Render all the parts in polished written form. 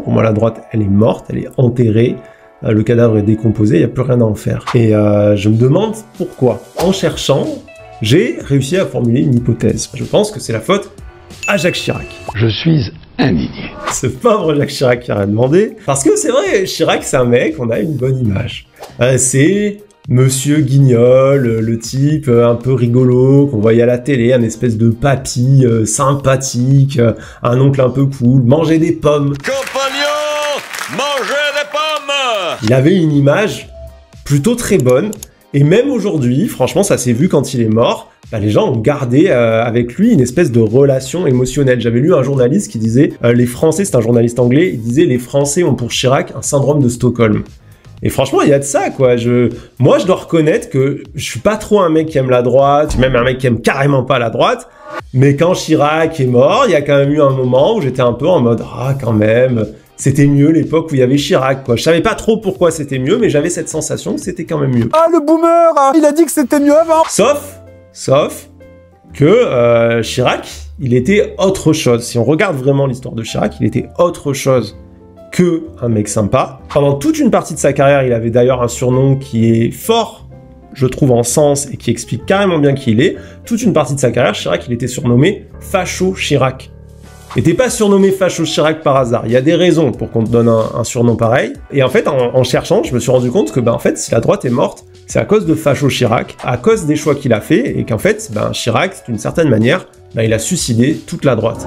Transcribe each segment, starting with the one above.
Pour moi, la droite, elle est morte, elle est enterrée. Le cadavre est décomposé, il n'y a plus rien à en faire. Et je me demande pourquoi. En cherchant, j'ai réussi à formuler une hypothèse. Je pense que c'est la faute à Jacques Chirac. Je suis indigné. Ce pauvre Jacques Chirac qui a rien demandé. Parce que c'est vrai, Chirac, c'est un mec, on a une bonne image. C'est Monsieur Guignol, le type un peu rigolo qu'on voyait à la télé, un espèce de papy sympathique, un oncle un peu cool, manger des pommes. Compagnon, manger des pommes. Il avait une image plutôt très bonne. Et même aujourd'hui, franchement, ça s'est vu quand il est mort, les gens ont gardé avec lui une espèce de relation émotionnelle. J'avais lu un journaliste qui disait les Français, c'est un journaliste anglais, il disait les Français ont pour Chirac un syndrome de Stockholm. Et franchement, il y a de ça, quoi. Moi, je dois reconnaître que je suis pas trop un mec qui aime la droite, même un mec qui aime carrément pas la droite. Mais quand Chirac est mort, il y a quand même eu un moment où j'étais un peu en mode ah, quand même. C'était mieux l'époque où il y avait Chirac, quoi. Je savais pas trop pourquoi c'était mieux, mais j'avais cette sensation que c'était quand même mieux. Ah, le boomer, il a dit que c'était mieux avant. Sauf que Chirac, il était autre chose. Si on regarde vraiment l'histoire de Chirac, il était autre chose que un mec sympa. Pendant toute une partie de sa carrière, il avait d'ailleurs un surnom qui est fort, je trouve, en sens et qui explique carrément bien qui il est. Toute une partie de sa carrière, Chirac, il était surnommé Facho Chirac. Et t'es pas surnommé Facho Chirac par hasard. Il y a des raisons pour qu'on te donne un surnom pareil. Et en fait, en cherchant, je me suis rendu compte que, en fait, si la droite est morte, c'est à cause de Facho Chirac, à cause des choix qu'il a fait, et qu'en fait, Chirac, d'une certaine manière, il a suicidé toute la droite.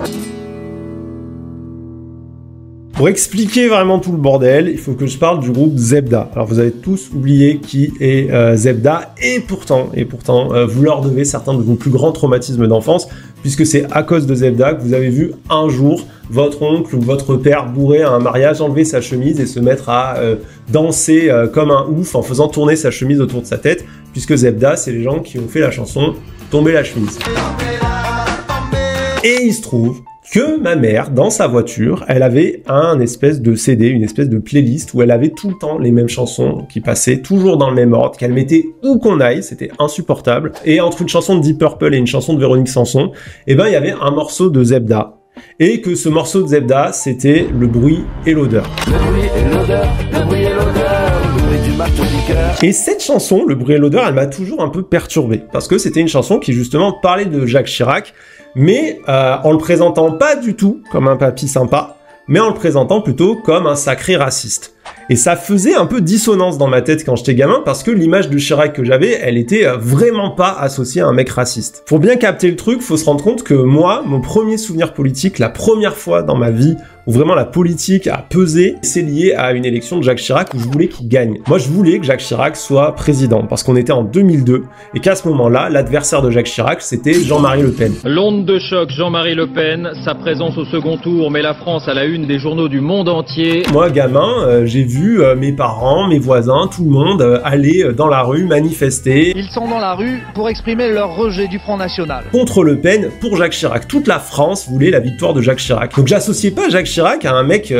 Pour expliquer vraiment tout le bordel, il faut que je parle du groupe Zebda. Alors vous avez tous oublié qui est Zebda, et pourtant, vous leur devez certains de vos plus grands traumatismes d'enfance, puisque c'est à cause de Zebda que vous avez vu un jour votre oncle ou votre père bourré à un mariage enlever sa chemise et se mettre à danser comme un ouf en faisant tourner sa chemise autour de sa tête, puisque Zebda, c'est les gens qui ont fait la chanson « Tomber la chemise ». Et il se trouve que ma mère, dans sa voiture, elle avait un espèce de CD, une espèce de playlist où elle avait tout le temps les mêmes chansons qui passaient, toujours dans le même ordre, qu'elle mettait où qu'on aille, c'était insupportable. Et entre une chanson de Deep Purple et une chanson de Véronique Sanson, il y avait un morceau de Zebda. Et que ce morceau de Zebda, c'était Le bruit et l'odeur. Le bruit et l'odeur, le bruit et l'odeur, le bruit du marteau du cœur. Et cette chanson, Le bruit et l'odeur, elle m'a toujours un peu perturbé. Parce que c'était une chanson qui justement parlait de Jacques Chirac, mais en le présentant pas du tout comme un papy sympa, mais en le présentant plutôt comme un sacré raciste. Et ça faisait un peu dissonance dans ma tête quand j'étais gamin, parce que l'image de Chirac que j'avais, elle était vraiment pas associée à un mec raciste. Pour bien capter le truc, faut se rendre compte que moi, mon premier souvenir politique, la première fois dans ma vie où vraiment la politique a pesé, c'est lié à une élection de Jacques Chirac où je voulais qu'il gagne. Moi, je voulais que Jacques Chirac soit président, parce qu'on était en 2002, et qu'à ce moment-là, l'adversaire de Jacques Chirac, c'était Jean-Marie Le Pen. L'onde de choc, Jean-Marie Le Pen, sa présence au second tour met la France à la une des journaux du monde entier. Moi, gamin, j'ai vu mes parents, mes voisins, tout le monde aller dans la rue manifester. Ils sont dans la rue pour exprimer leur rejet du Front National. Contre Le Pen, pour Jacques Chirac. Toute la France voulait la victoire de Jacques Chirac. Donc j'associais pas Jacques Chirac à un mec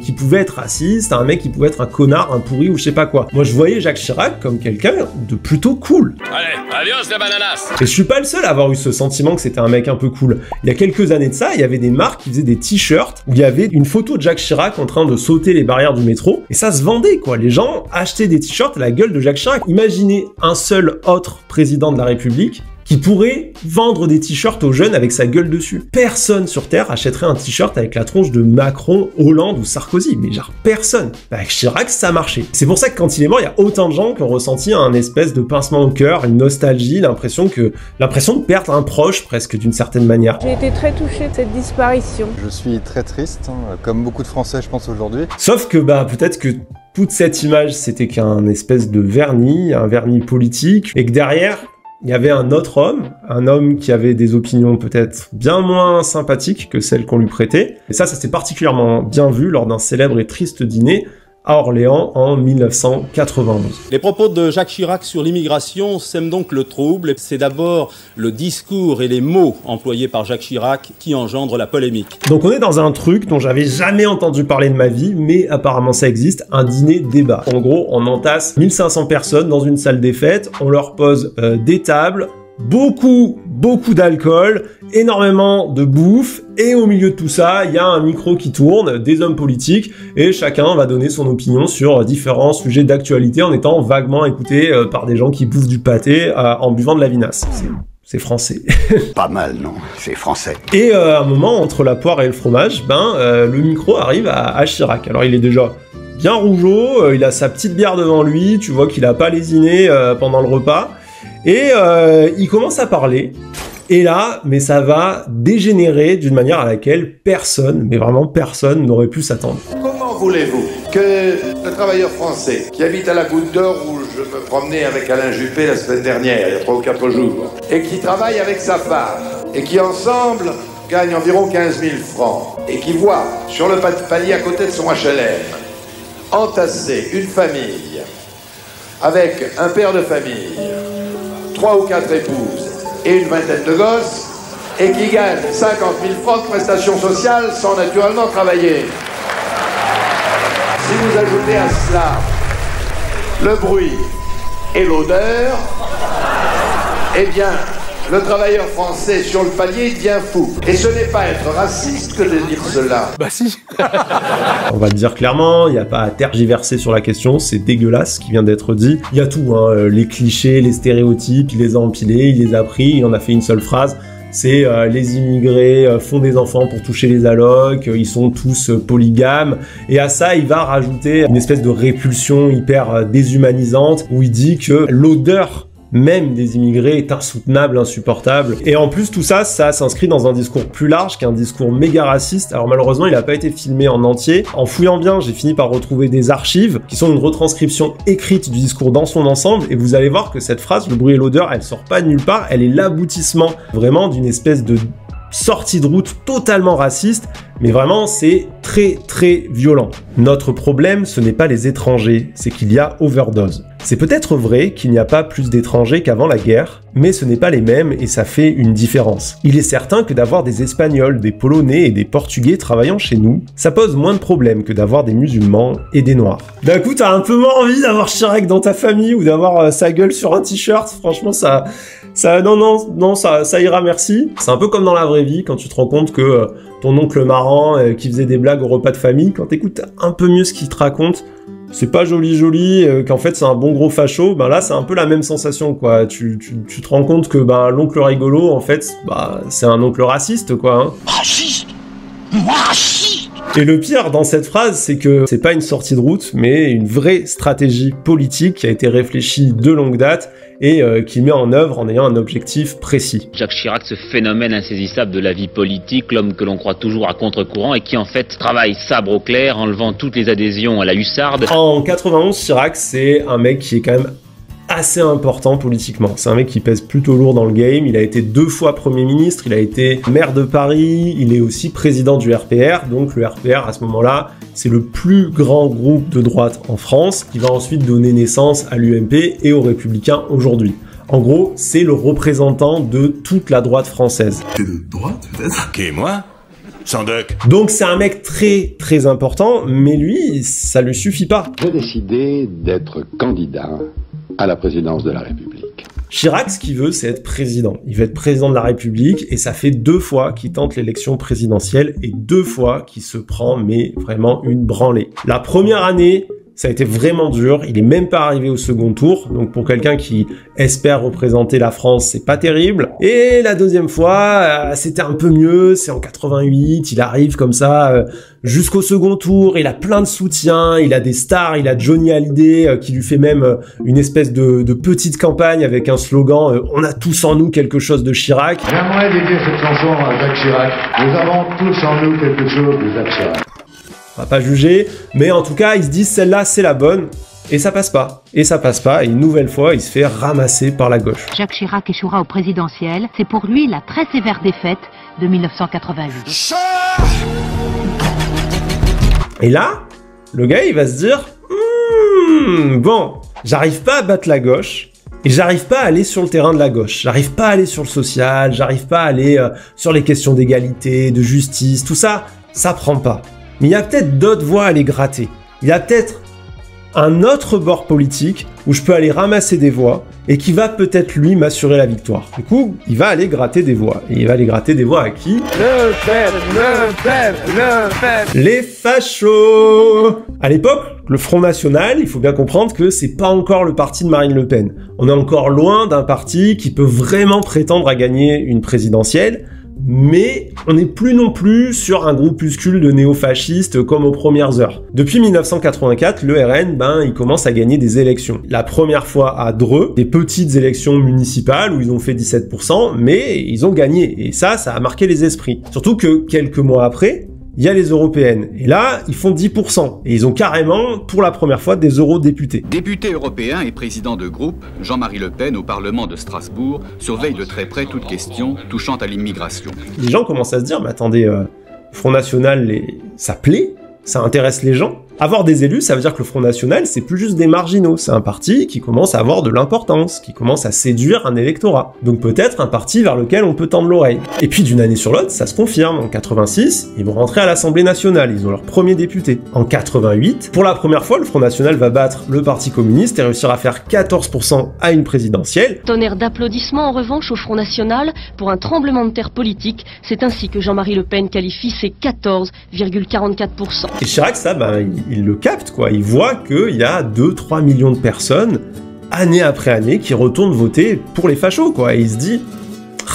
qui pouvait être raciste, à un mec qui pouvait être un connard, un pourri ou je sais pas quoi. Moi je voyais Jacques Chirac comme quelqu'un de plutôt cool. Allez, adios les bananas. Et je suis pas le seul à avoir eu ce sentiment que c'était un mec un peu cool. Il y a quelques années de ça, il y avait des marques qui faisaient des t-shirts où il y avait une photo de Jacques Chirac en train de sauter les barrières du métro, et ça se vendait quoi. Les gens achetaient des t-shirts à la gueule de Jacques Chirac. Imaginez un seul autre président de la République qui pourrait vendre des t-shirts aux jeunes avec sa gueule dessus. Personne sur Terre achèterait un t-shirt avec la tronche de Macron, Hollande ou Sarkozy, mais genre personne. Avec Chirac, ça marchait. C'est pour ça que quand il est mort, il y a autant de gens qui ont ressenti un espèce de pincement au cœur, une nostalgie, l'impression de perdre un proche presque d'une certaine manière. J'ai été très touchée de cette disparition. Je suis très triste, comme beaucoup de Français je pense aujourd'hui. Sauf que peut-être que toute cette image c'était qu'un espèce de vernis, un vernis politique, et que derrière, il y avait un autre homme, un homme qui avait des opinions peut-être bien moins sympathiques que celles qu'on lui prêtait. Et ça s'est particulièrement bien vu lors d'un célèbre et triste dîner à Orléans en 1991. Les propos de Jacques Chirac sur l'immigration sèment donc le trouble. C'est d'abord le discours et les mots employés par Jacques Chirac qui engendrent la polémique. Donc on est dans un truc dont j'avais jamais entendu parler de ma vie, mais apparemment ça existe, un dîner-débat. En gros, on entasse 1500 personnes dans une salle des fêtes, on leur pose des tables, beaucoup d'alcool, énormément de bouffe, et au milieu de tout ça, il y a un micro qui tourne, des hommes politiques, et chacun va donner son opinion sur différents sujets d'actualité en étant vaguement écouté par des gens qui bouffent du pâté en buvant de la vinasse. C'est français. Pas mal, non? C'est français. Et à un moment, entre la poire et le fromage, le micro arrive à Chirac. Alors il est déjà bien rougeau, il a sa petite bière devant lui, tu vois qu'il a pas lésiné pendant le repas, et il commence à parler. Et là, mais ça va dégénérer d'une manière à laquelle personne, mais vraiment personne, n'aurait pu s'attendre. Comment voulez-vous que le travailleur français qui habite à la Goutte d'Or, où je me promenais avec Alain Juppé la semaine dernière, il y a 3 ou 4 jours, et qui travaille avec sa femme, et qui ensemble gagne environ 15 000 francs, et qui voit sur le palier à côté de son HLM entasser une famille avec un père de famille, 3 ou 4 épouses, et une vingtaine de gosses, et qui gagne 50 000 francs de prestations sociales sans naturellement travailler. Si vous ajoutez à cela le bruit et l'odeur, eh bien, le travailleur français sur le palier devient fou. Et ce n'est pas être raciste que de dire cela. Bah si. On va le dire clairement, il n'y a pas à tergiverser sur la question, c'est dégueulasse ce qui vient d'être dit. Il y a tout, hein, les clichés, les stéréotypes, il les a empilés, il les a pris, il en a fait une seule phrase. C'est les immigrés font des enfants pour toucher les allocs, ils sont tous polygames. Et à ça, il va rajouter une espèce de répulsion hyper déshumanisante où il dit que l'odeur même des immigrés est insoutenable, insupportable. Et en plus, tout ça, ça s'inscrit dans un discours plus large, qui est un discours méga raciste. Alors malheureusement, il n'a pas été filmé en entier. En fouillant bien, j'ai fini par retrouver des archives qui sont une retranscription écrite du discours dans son ensemble. Et vous allez voir que cette phrase, le bruit et l'odeur, elle sort pas de nulle part. Elle est l'aboutissement vraiment d'une espèce de sortie de route totalement raciste, mais vraiment c'est très violent. Notre problème, ce n'est pas les étrangers, c'est qu'il y a overdose. C'est peut-être vrai qu'il n'y a pas plus d'étrangers qu'avant la guerre, mais ce n'est pas les mêmes et ça fait une différence. Il est certain que d'avoir des Espagnols, des Polonais et des Portugais travaillant chez nous, ça pose moins de problèmes que d'avoir des musulmans et des Noirs. D'un coup, t'as un peu moins envie d'avoir Chirac dans ta famille ou d'avoir sa gueule sur un t-shirt, franchement ça ira, merci. C'est un peu comme dans la vraie vie, quand tu te rends compte que ton oncle marrant qui faisait des blagues au repas de famille, quand t'écoutes un peu mieux ce qu'il te raconte, c'est pas joli, qu'en fait c'est un bon gros facho, ben là c'est un peu la même sensation, quoi. Tu te rends compte que l'oncle rigolo, en fait, c'est un oncle raciste, quoi. Hein. Raciste. Et le pire dans cette phrase, c'est que c'est pas une sortie de route, mais une vraie stratégie politique qui a été réfléchie de longue date et qui met en œuvre en ayant un objectif précis. Jacques Chirac, ce phénomène insaisissable de la vie politique, l'homme que l'on croit toujours à contre-courant et qui en fait travaille sabre au clair, enlevant toutes les adhésions à la hussarde. En 91, Chirac, c'est un mec qui est quand même assez important politiquement. C'est un mec qui pèse plutôt lourd dans le game. Il a été 2 fois Premier ministre, il a été maire de Paris, il est aussi président du RPR. Donc le RPR, à ce moment-là, c'est le plus grand groupe de droite en France, qui va ensuite donner naissance à l'UMP et aux Républicains aujourd'hui. En gros, c'est le représentant de toute la droite française. T'es de droite, peut-être? Qui, moi? Sandoc. Donc c'est un mec très important, mais lui, ça lui suffit pas. J'ai décidé d'être candidat à la présidence de la République. Chirac, ce qu'il veut, c'est être président. Il veut être président de la République et ça fait 2 fois qu'il tente l'élection présidentielle et 2 fois qu'il se prend, mais vraiment une branlée. La première année, ça a été vraiment dur, il est même pas arrivé au second tour, donc pour quelqu'un qui espère représenter la France, c'est pas terrible. Et la deuxième fois, c'était un peu mieux, c'est en 88, il arrive comme ça jusqu'au second tour, il a plein de soutien, il a des stars, il a Johnny Hallyday qui lui fait même une espèce de petite campagne avec un slogan « On a tous en nous quelque chose de Chirac ». J'aimerais dédier cette chanson à Jacques Chirac. Nous avons tous en nous quelque chose de Jacques Chirac. On va pas juger, mais en tout cas, ils se disent celle-là, c'est la bonne, et ça passe pas. Et ça passe pas, et une nouvelle fois, il se fait ramasser par la gauche. Jacques Chirac échouera au présidentiel, c'est pour lui la très sévère défaite de 1988. Et là, le gars, il va se dire bon, j'arrive pas à battre la gauche, et j'arrive pas à aller sur le terrain de la gauche, j'arrive pas à aller sur le social, j'arrive pas à aller sur les questions d'égalité, de justice, tout ça, ça prend pas. Mais il y a peut-être d'autres voies à aller gratter. Il y a peut-être un autre bord politique où je peux aller ramasser des voix et qui va peut-être lui m'assurer la victoire. Du coup, il va aller gratter des voix. Et il va aller gratter des voix à qui? Le Pen. Les fachos. À l'époque, le Front National, il faut bien comprendre que c'est pas encore le parti de Marine Le Pen. On est encore loin d'un parti qui peut vraiment prétendre à gagner une présidentielle. Mais on n'est plus non plus sur un groupuscule de néo-fascistes comme aux premières heures. Depuis 1984, le RN, il commence à gagner des élections. La première fois à Dreux, des petites élections municipales où ils ont fait 17%, mais ils ont gagné. Et ça a marqué les esprits. Surtout que quelques mois après, il y a les européennes. Et là, ils font 10%. Et ils ont carrément, pour la première fois, des eurodéputés. Député européen et président de groupe, Jean-Marie Le Pen, au Parlement de Strasbourg, surveille de très près toute question touchant à l'immigration. Les gens commencent à se dire, mais attendez, le Front National, ça plaît, ça intéresse les gens. Avoir des élus, ça veut dire que le Front National, c'est plus juste des marginaux. C'est un parti qui commence à avoir de l'importance, qui commence à séduire un électorat. Donc peut-être un parti vers lequel on peut tendre l'oreille. Et puis d'une année sur l'autre, ça se confirme. En 86, ils vont rentrer à l'Assemblée nationale. Ils ont leur premier député. En 88, pour la première fois, le Front National va battre le Parti communiste et réussir à faire 14% à une présidentielle. Tonnerre d'applaudissements en revanche au Front National pour un tremblement de terre politique. C'est ainsi que Jean-Marie Le Pen qualifie ses 14,44%. Et Chirac, ça, il le capte, quoi. Il voit qu'il y a 2-3 millions de personnes, année après année, qui retournent voter pour les fachos, quoi. Et il se dit,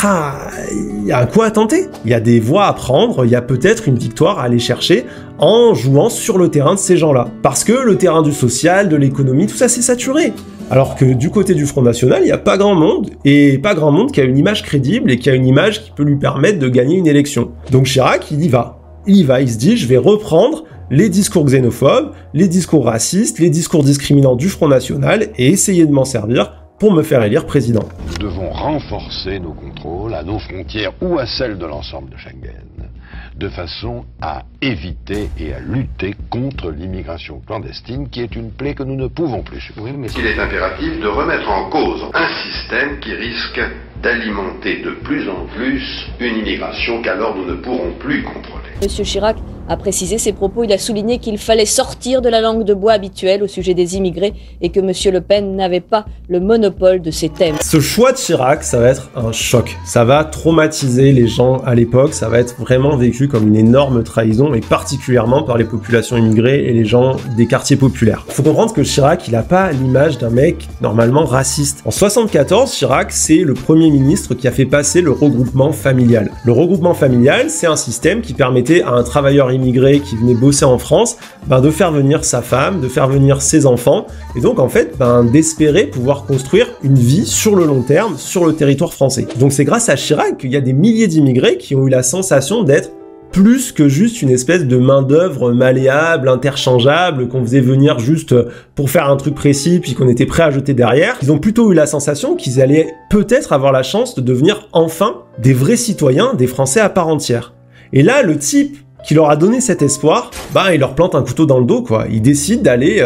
il y a un coup à tenter. Il y a des voix à prendre, il y a peut-être une victoire à aller chercher en jouant sur le terrain de ces gens-là. Parce que le terrain du social, de l'économie, tout ça, c'est saturé. Alors que du côté du Front National, il n'y a pas grand monde, et pas grand monde qui a une image crédible et qui a une image qui peut lui permettre de gagner une élection. Donc Chirac, il y va. Il se dit, je vais reprendre les discours xénophobes, les discours racistes, les discours discriminants du Front National et essayer de m'en servir pour me faire élire président. Nous devons renforcer nos contrôles à nos frontières ou à celles de l'ensemble de Schengen, de façon à éviter et à lutter contre l'immigration clandestine qui est une plaie que nous ne pouvons plus supporter. Il est impératif de remettre en cause un système qui risque d'alimenter de plus en plus une immigration qu'alors nous ne pourrons plus contrôler. Monsieur Chirac a précisé ses propos, il a souligné qu'il fallait sortir de la langue de bois habituelle au sujet des immigrés et que Monsieur Le Pen n'avait pas le monopole de ces thèmes. Ce choix de Chirac, ça va être un choc. Ça va traumatiser les gens à l'époque, ça va être vraiment vécu comme une énorme trahison et particulièrement par les populations immigrées et les gens des quartiers populaires. Faut comprendre que Chirac, il a pas l'image d'un mec normalement raciste. En 74, Chirac, c'est le premier ministre qui a fait passer le regroupement familial. Le regroupement familial, c'est un système qui permettait à un travailleur immigré qui venait bosser en France, de faire venir sa femme, de faire venir ses enfants, et donc en fait, d'espérer pouvoir construire une vie sur le long terme, sur le territoire français. Donc c'est grâce à Chirac qu'il y a des milliers d'immigrés qui ont eu la sensation d'être plus que juste une espèce de main-d'œuvre malléable, interchangeable, qu'on faisait venir juste pour faire un truc précis, puis qu'on était prêt à jeter derrière. Ils ont plutôt eu la sensation qu'ils allaient peut-être avoir la chance de devenir enfin des vrais citoyens, des Français à part entière. Et là, le type qui leur a donné cet espoir, il leur plante un couteau dans le dos, quoi. Il décide d'aller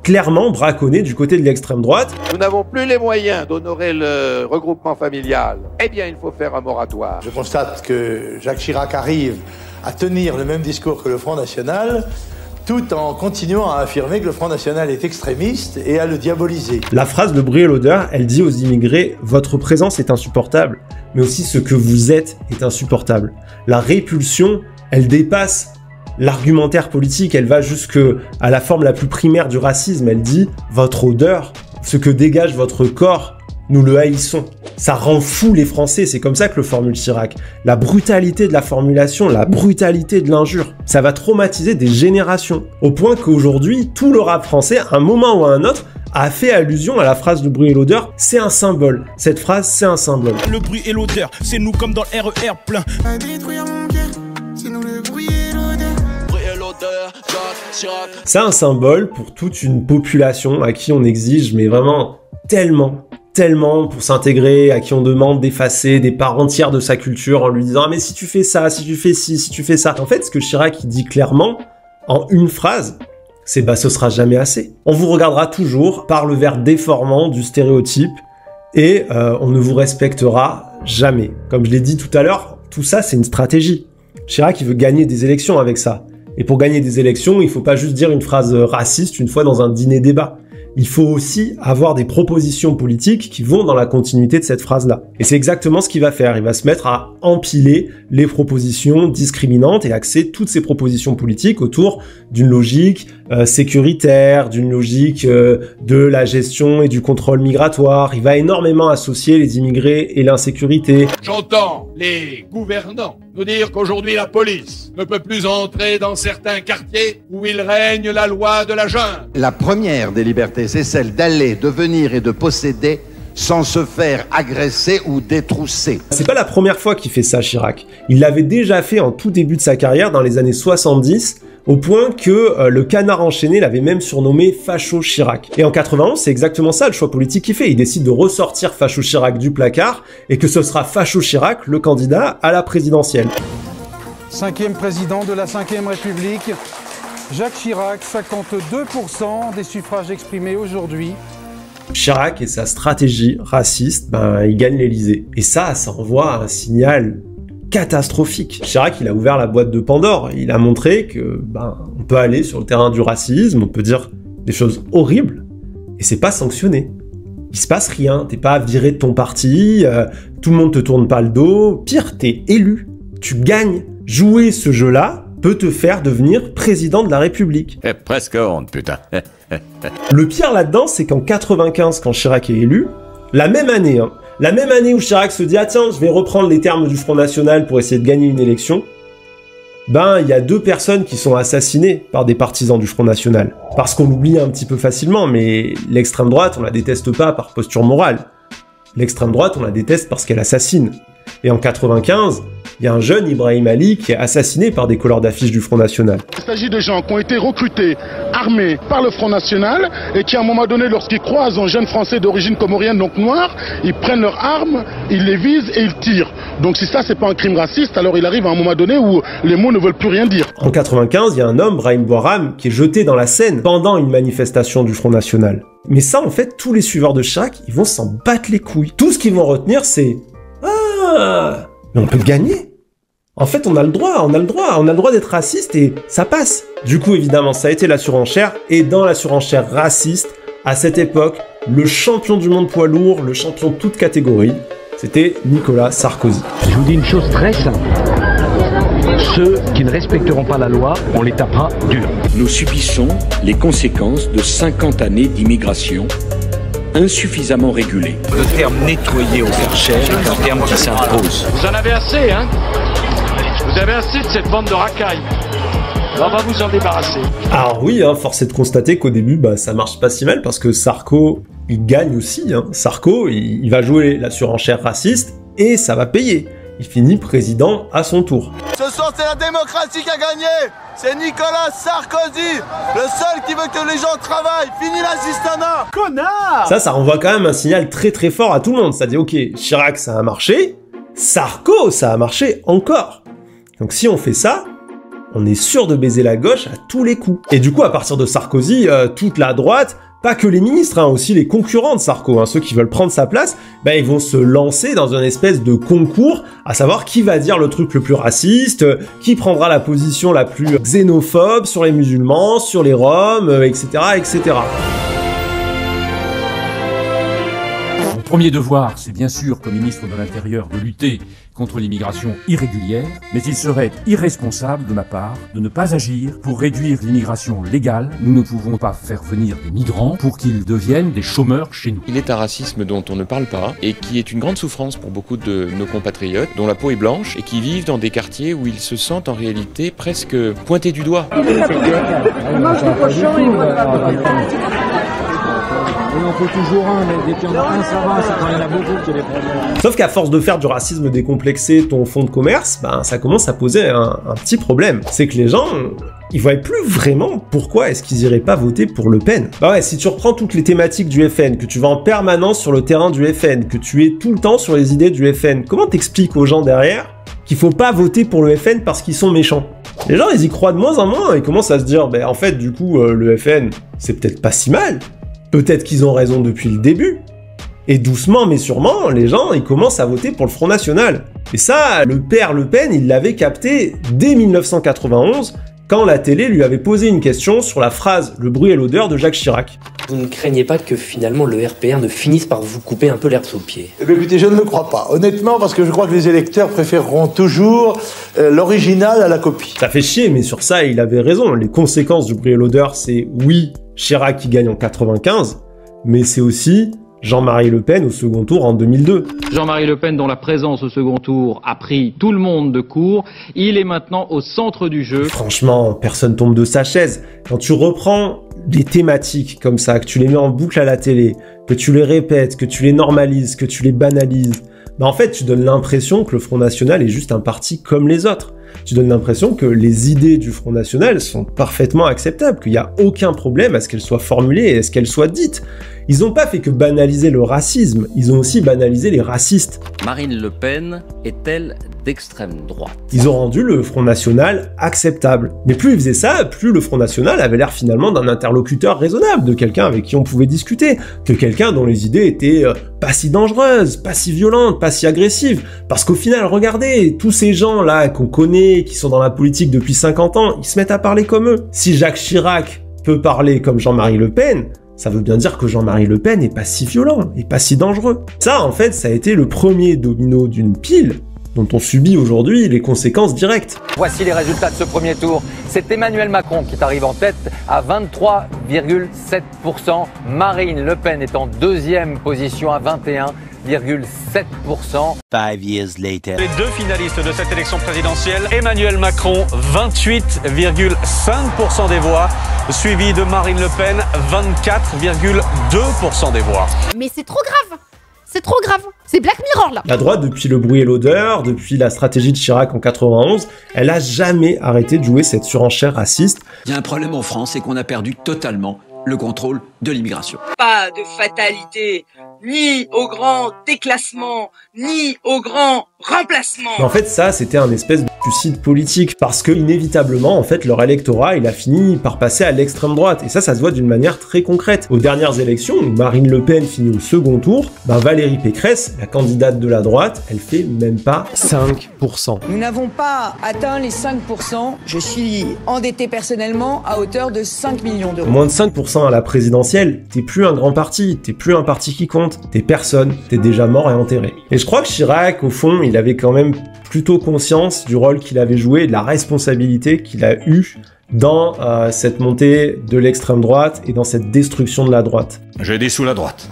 clairement braconner du côté de l'extrême droite. Nous n'avons plus les moyens d'honorer le regroupement familial. Eh bien, il faut faire un moratoire. Je constate que Jacques Chirac arrive à tenir le même discours que le Front National, tout en continuant à affirmer que le Front National est extrémiste et à le diaboliser. La phrase de Bruit et l'odeur, elle dit aux immigrés « Votre présence est insupportable, mais aussi ce que vous êtes est insupportable. » La répulsion, elle dépasse l'argumentaire politique, elle va jusque à la forme la plus primaire du racisme. Elle dit « Votre odeur, ce que dégage votre corps, nous le haïssons. » Ça rend fou les Français, c'est comme ça que le formule Chirac. La brutalité de la formulation, la brutalité de l'injure, ça va traumatiser des générations. Au point qu'aujourd'hui, tout le rap français, à un moment ou à un autre, a fait allusion à la phrase du bruit et l'odeur. C'est un symbole. Cette phrase, c'est un symbole. Le bruit et l'odeur, c'est nous comme dans le RER plein. C'est un symbole pour toute une population à qui on exige, mais vraiment tellement pour s'intégrer, à qui on demande d'effacer des parts entières de sa culture en lui disant « Ah mais si tu fais ça, si tu fais ci, si tu fais ça ». En fait, ce que Chirac il dit clairement, en une phrase, c'est « ce sera jamais assez ». On vous regardera toujours par le verre déformant du stéréotype et on ne vous respectera jamais. Comme je l'ai dit tout à l'heure, tout ça c'est une stratégie. Chirac il veut gagner des élections avec ça. Et pour gagner des élections, il faut pas juste dire une phrase raciste une fois dans un dîner-débat. Il faut aussi avoir des propositions politiques qui vont dans la continuité de cette phrase-là. Et c'est exactement ce qu'il va faire. Il va se mettre à empiler les propositions discriminantes et axer toutes ces propositions politiques autour d'une logique sécuritaire, d'une logique de la gestion et du contrôle migratoire. Il va énormément associer les immigrés et l'insécurité. J'entends les gouvernants nous dire qu'aujourd'hui la police ne peut plus entrer dans certains quartiers où il règne la loi de la jungle. La première des libertés, c'est celle d'aller, de venir et de posséder sans se faire agresser ou détrousser. C'est pas la première fois qu'il fait ça, Chirac. Il l'avait déjà fait en tout début de sa carrière, dans les années 70, au point que le Canard enchaîné l'avait même surnommé Facho Chirac. Et en 91, c'est exactement ça le choix politique qu'il fait. Il décide de ressortir Facho Chirac du placard, et que ce sera Facho Chirac, le candidat à la présidentielle. 5e président de la 5e République, Jacques Chirac, 52% des suffrages exprimés aujourd'hui. Chirac et sa stratégie raciste, il gagne l'Elysée. Et ça envoie un signal catastrophique. Chirac, il a ouvert la boîte de Pandore. Il a montré que, on peut aller sur le terrain du racisme, on peut dire des choses horribles, et c'est pas sanctionné. Il se passe rien, t'es pas viré de ton parti, tout le monde te tourne pas le dos, pire, t'es élu. Tu gagnes. Jouer ce jeu-là peut te faire devenir président de la République. Presque honte, putain. Le pire là-dedans, c'est qu'en 95, quand Chirac est élu, la même année où Chirac se dit « Ah tiens, je vais reprendre les termes du Front National pour essayer de gagner une élection », il y a 2 personnes qui sont assassinées par des partisans du Front National. Parce qu'on l'oublie un petit peu facilement, mais l'extrême droite, on la déteste pas par posture morale. L'extrême droite, on la déteste parce qu'elle assassine. Et en 95, il y a un jeune Ibrahim Ali qui est assassiné par des colleurs d'affiches du Front National. Il s'agit de gens qui ont été recrutés, armés par le Front National et qui à un moment donné, lorsqu'ils croisent un jeune Français d'origine comorienne, donc noir, ils prennent leurs armes, ils les visent et ils tirent. Donc si ça c'est pas un crime raciste, alors il arrive à un moment donné où les mots ne veulent plus rien dire. En 95, il y a un homme, Brahim Bouharam, qui est jeté dans la Seine pendant une manifestation du Front National. Mais ça, en fait, tous les suiveurs de Chirac, ils vont s'en battre les couilles. Tout ce qu'ils vont retenir, c'est « Ah, mais on peut gagner !» En fait, on a le droit d'être raciste et ça passe. Du coup, évidemment, ça a été la surenchère, et dans la surenchère raciste, à cette époque, le champion du monde poids lourd, le champion de toute catégorie, c'était Nicolas Sarkozy. Je vous dis une chose très simple. Ceux qui ne respecteront pas la loi, on les tapera dur. Nous subissons les conséquences de 50 années d'immigration insuffisamment régulée. Le terme nettoyer au Karcher est un terme qui s'impose. Vous en avez assez, hein? Vous avez assez de cette bande de racailles. On va vous en débarrasser. Alors oui, force est de constater qu'au début, ça marche pas si mal parce que Sarko, il gagne aussi. Sarko, il va jouer la surenchère raciste et ça va payer. Il finit président à son tour. Ce soir, c'est la démocratie qui a gagné. C'est Nicolas Sarkozy, le seul qui veut que les gens travaillent. Fini l'assistanat. Connard! Ça renvoie quand même un signal très très fort à tout le monde. Ça dit, ok, Chirac, ça a marché. Sarko, ça a marché encore. Donc si on fait ça, on est sûr de baiser la gauche à tous les coups. Et du coup, à partir de Sarkozy, toute la droite, pas que les ministres, aussi les concurrents de Sarko, ceux qui veulent prendre sa place, ils vont se lancer dans une espèce de concours, à savoir qui va dire le truc le plus raciste, qui prendra la position la plus xénophobe sur les musulmans, sur les Roms, etc., etc. Mon premier devoir, c'est bien sûr, comme ministre de l'Intérieur, de lutter contre l'immigration irrégulière, mais il serait irresponsable de ma part de ne pas agir pour réduire l'immigration légale. Nous ne pouvons pas faire venir des migrants pour qu'ils deviennent des chômeurs chez nous. Il est un racisme dont on ne parle pas et qui est une grande souffrance pour beaucoup de nos compatriotes dont la peau est blanche et qui vivent dans des quartiers où ils se sentent en réalité presque pointés du doigt. On en fait toujours un, mais dès qu'il y en a un, ça va, c'est quand il y en a beaucoup qu'il y a des problèmes. Sauf qu'à force de faire du racisme décomplexé ton fonds de commerce, ça commence à poser un petit problème. C'est que les gens, ils voient plus vraiment pourquoi est-ce qu'ils iraient pas voter pour Le Pen. Si tu reprends toutes les thématiques du FN, que tu vas en permanence sur le terrain du FN, que tu es tout le temps sur les idées du FN, comment t'expliques aux gens derrière qu'il faut pas voter pour le FN parce qu'ils sont méchants? Les gens, ils y croient de moins en moins, ils commencent à se dire, en fait, du coup, le FN, c'est peut-être pas si mal. Peut-être qu'ils ont raison depuis le début. Et doucement mais sûrement, les gens, ils commencent à voter pour le Front National. Et ça, le père Le Pen, il l'avait capté dès 1991, quand la télé lui avait posé une question sur la phrase « le bruit et l'odeur » de Jacques Chirac. Vous ne craignez pas que finalement le RPR ne finisse par vous couper un peu l'herbe sous le pied? Eh bien, écoutez, je ne le crois pas. Honnêtement, parce que je crois que les électeurs préféreront toujours l'original à la copie. Ça fait chier, mais sur ça, il avait raison. Les conséquences du bruit et l'odeur, c'est oui, Chirac qui gagne en 95, mais c'est aussi Jean-Marie Le Pen au second tour en 2002. Jean-Marie Le Pen, dont la présence au second tour a pris tout le monde de court, il est maintenant au centre du jeu. Franchement, personne tombe de sa chaise. Quand tu reprends des thématiques comme ça, que tu les mets en boucle à la télé, que tu les répètes, que tu les normalises, que tu les banalises, bah en fait, tu donnes l'impression que le Front National est juste un parti comme les autres. Tu donnes l'impression que les idées du Front National sont parfaitement acceptables, qu'il n'y a aucun problème à ce qu'elles soient formulées et à ce qu'elles soient dites. Ils n'ont pas fait que banaliser le racisme, ils ont aussi banalisé les racistes. Marine Le Pen est-elle d'extrême droite? Ils ont rendu le Front National acceptable. Mais plus ils faisaient ça, plus le Front National avait l'air finalement d'un interlocuteur raisonnable, de quelqu'un avec qui on pouvait discuter, de quelqu'un dont les idées étaient pas si dangereuses, pas si violentes, pas si agressives. Parce qu'au final, regardez, tous ces gens-là qu'on connaît, qui sont dans la politique depuis 50 ans, ils se mettent à parler comme eux. Si Jacques Chirac peut parler comme Jean-Marie Le Pen, ça veut bien dire que Jean-Marie Le Pen n'est pas si violent, et pas si dangereux. Ça, en fait, ça a été le premier domino d'une pile dont on subit aujourd'hui les conséquences directes. Voici les résultats de ce premier tour. C'est Emmanuel Macron qui arrive en tête à 23,7%. Marine Le Pen est en deuxième position à 21,7%. 5 years later. Les deux finalistes de cette élection présidentielle, Emmanuel Macron, 28,5% des voix, suivi de Marine Le Pen, 24,2% des voix. Mais c'est trop grave! C'est trop grave, c'est Black Mirror là. La droite, depuis le bruit et l'odeur, depuis la stratégie de Chirac en 91, elle a jamais arrêté de jouer cette surenchère raciste. Il y a un problème en France, c'est qu'on a perdu totalement le contrôle de l'immigration. Pas de fatalité, ni au grand déclassement, ni au grand remplacement. Mais en fait, ça, c'était un espèce de suicide politique, parce que inévitablement, en fait, leur électorat, il a fini par passer à l'extrême droite, et ça se voit d'une manière très concrète. Aux dernières élections, où Marine Le Pen finit au second tour, Valérie Pécresse, la candidate de la droite, elle fait même pas 5%. Nous n'avons pas atteint les 5%. Je suis endetté personnellement à hauteur de 5 millions d'euros. Moins de 5% à la présidentielle, t'es plus un grand parti, t'es plus un parti qui compte, t'es personne, t'es déjà mort et enterré. Et je crois que Chirac, au fond, il avait quand même plutôt conscience du rôle qu'il avait joué et de la responsabilité qu'il a eue dans cette montée de l'extrême droite et dans cette destruction de la droite. J'ai dit sous la droite.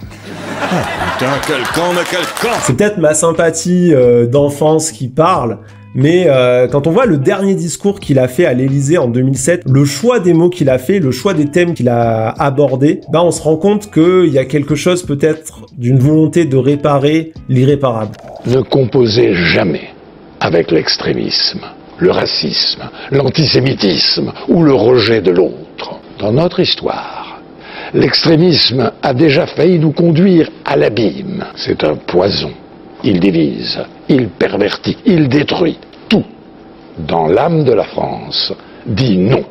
Putain, quel camp, mais quel camp! C'est peut-être ma sympathie d'enfance qui parle, mais quand on voit le dernier discours qu'il a fait à l'Élysée en 2007, le choix des mots qu'il a fait, le choix des thèmes qu'il a abordés, on se rend compte qu'il y a quelque chose peut-être d'une volonté de réparer l'irréparable. Ne composez jamais avec l'extrémisme, le racisme, l'antisémitisme ou le rejet de l'autre. Dans notre histoire, l'extrémisme a déjà failli nous conduire à l'abîme. C'est un poison. Il divise, il pervertit, il détruit tout. Dans l'âme de la France, dit non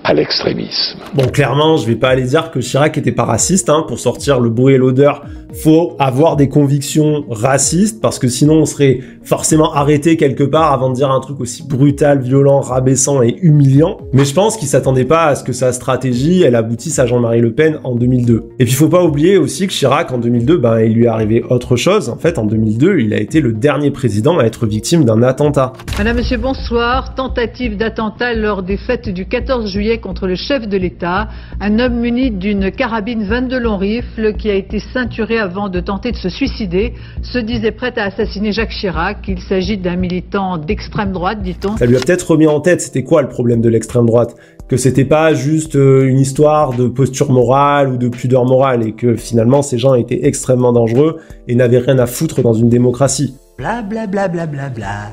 à l'extrémisme. Bon, clairement, je vais pas aller dire que Chirac était pas raciste, pour sortir le bruit et l'odeur, faut avoir des convictions racistes, parce que sinon on serait forcément arrêté quelque part avant de dire un truc aussi brutal, violent, rabaissant et humiliant. Mais je pense qu'il s'attendait pas à ce que sa stratégie, elle aboutisse à Jean-Marie Le Pen en 2002. Et puis faut pas oublier aussi que Chirac, en 2002, il lui est arrivé autre chose. En fait, en 2002, il a été le dernier président à être victime d'un attentat. Madame, monsieur, bonsoir. Tentative d'attentat lors des fêtes du 14 juillet contre le chef de l'État. Un homme muni d'une carabine 22 long rifle qui a été ceinturé avant de tenter de se suicider se disait prêt à assassiner Jacques Chirac. Il s'agit d'un militant d'extrême droite, dit-on. Ça lui a peut-être remis en tête c'était quoi le problème de l'extrême droite, que c'était pas juste une histoire de posture morale ou de pudeur morale, et que finalement ces gens étaient extrêmement dangereux et n'avaient rien à foutre dans une démocratie. Bla bla bla bla bla bla.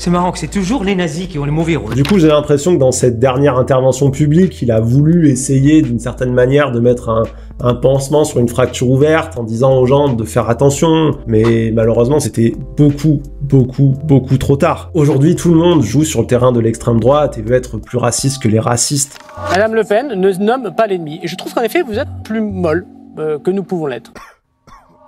C'est marrant que c'est toujours les nazis qui ont les mauvais rôles. Du coup, j'ai l'impression que dans cette dernière intervention publique, il a voulu essayer d'une certaine manière de mettre un pansement sur une fracture ouverte en disant aux gens de faire attention. Mais malheureusement, c'était beaucoup trop tard. Aujourd'hui, tout le monde joue sur le terrain de l'extrême droite et veut être plus raciste que les racistes. Madame Le Pen ne nomme pas l'ennemi. Et je trouve qu'en effet, vous êtes plus molle que nous pouvons l'être.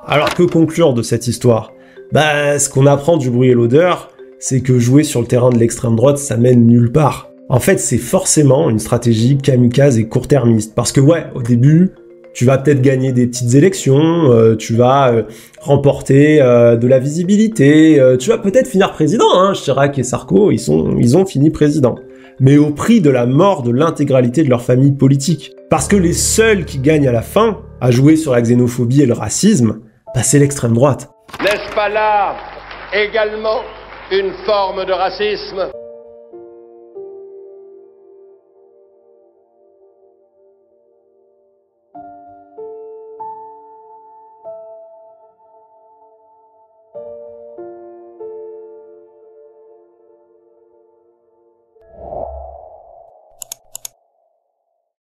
Alors, que conclure de cette histoire? Ce qu'on apprend du bruit et l'odeur, c'est que jouer sur le terrain de l'extrême droite, ça mène nulle part. En fait, c'est forcément une stratégie kamikaze et court-termiste. Parce que ouais, au début, tu vas peut-être gagner des petites élections, tu vas remporter de la visibilité, tu vas peut-être finir président, hein. Chirac et Sarko, ils ont fini président. Mais au prix de la mort de l'intégralité de leur famille politique. Parce que les seuls qui gagnent à la fin, à jouer sur la xénophobie et le racisme, bah c'est l'extrême droite. N'est-ce pas là également une forme de racisme ?